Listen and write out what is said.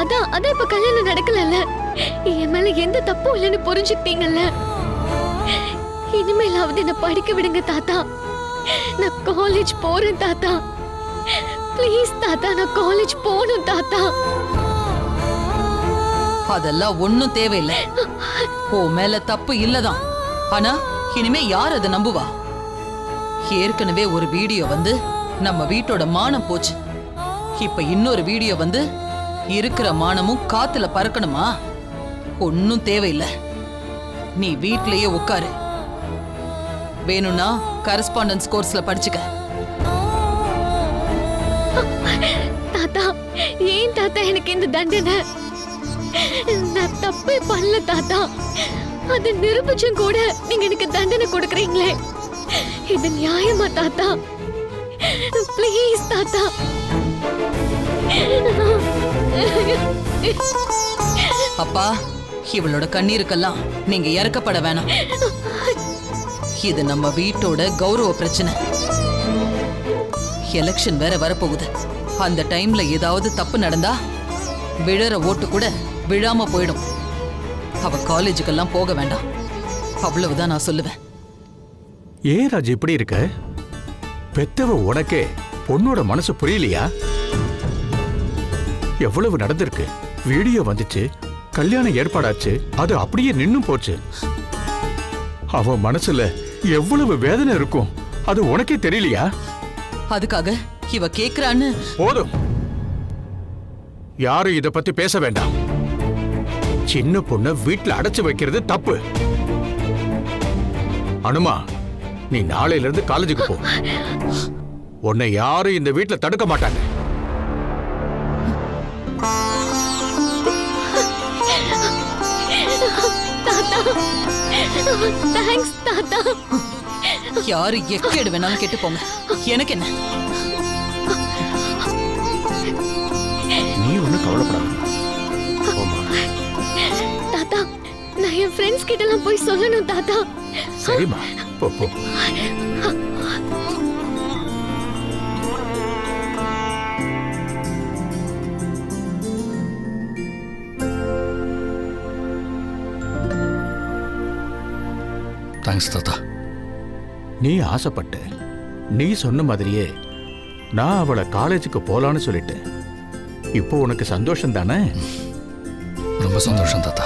அதான் அதான் இப்ப கல்யாணம் நடக்கலல்ல. என் மேல எந்த தப்பும் இல்லைன்னு புரிஞ்சுக்கிட்டீங்கல்ல. இனிமேலாவது என்ன படிக்க விடுங்க தாத்தா. நான் காலேஜ் போறேன் தாத்தா. ப்ளீஸ் தாத்தா, நான் காலேஜ் போகணும் தாத்தா. அதெல்லாம் ஒண்ணும் தேவையில்லை. ஓ மேல தப்பு இல்லதான். ஆனா இனிமே யார் அதை நம்புவா? ஏற்கனவே ஒரு வீடியோ வந்து நம்ம வீட்டோட மானம் போச்சு. இப்ப இன்னொரு வீடியோ வந்து இருக்கிற மானமும் காத்துல பறக்கணுமா? ஒன்னும் தேவையில்லை. நீ வீட்லயே உட்காரு. வேணும்னா கரஸ்பாண்டன்ஸ் கோர்ஸ்ல படிச்சுக்க. தாத்தா, ஏன் தாத்தா எனக்கு இந்த தண்டனை? நான் தப்பே பண்ணல தாத்தா. அது நிரூபிச்சும் கூட நீங்க எனக்கு தண்டனை கொடுக்கறீங்களே, இது நியாயமா தாத்தா? ப்ளீஸ் தாத்தா. அப்பா, இவளோட கண்ணீருக்கெல்லாம் நீங்க இறக்கப்பட வேணாம். இது நம்ம வீட்டோட கௌரவ பிரச்சனை. எலெக்ஷன் வேற வரப்போகுது. அந்த டைம்ல ஏதாவது தப்பு நடந்தா விழற ஓட்டு கூட விழாம போயிடும். அவ காலேஜுக்கெல்லாம் போக வேண்டாம். அவ்வளவுதான் நான் சொல்லுவேன். ஏன் ராஜ் இப்படி இருக்க? பெத்தவ உனக்கே பொண்ணோட மனசு புரியலையா? எவ்வளவு நடந்திருக்கு. வீடியோ வந்துச்சு, கல்யாணம் ஏற்பாடாச்சு, அது அப்படியே நின்னு போச்சு. அவ மனசுல எவ்வளவு வேதனை இருக்கும், அது உனக்கே தெரியலையா? அதுக்காக இவ கேக்குறான்னு போதும், யாரும் இத பத்தி பேச வேண்டாம். சின்ன பொண்ண வீட்டுல அடைச்சு வைக்கிறது தப்பு. அனுமா, நீ நாளையில இருந்து காலேஜுக்கு போ. உன்னை யாரும் இந்த வீட்டுல தடுக்க மாட்டாங்க. தேங்க்ஸ் தாத்தா. யாரு எக்கேடு வேணாலும் கேட்டு போங்க, எனக்கு என்ன? நீ ஒண்ணு கவலைப்படாத தாத்தா. நான் என் ஃப்ரெண்ட்ஸ் கிட்ட எல்லாம் போய் சொல்லணும் தாத்தா. சரிம்மா, போ போ. தேங்க்ஸ் தாத்தா. நீ ஆசைப்பட்ட, நீ சொன்ன மாதிரியே நான் அவளை காலேஜுக்கு போலான்னு சொல்லிட்டேன். இப்போ உனக்கு சந்தோஷம் தானே? ரொம்ப சந்தோஷம் தாத்தா.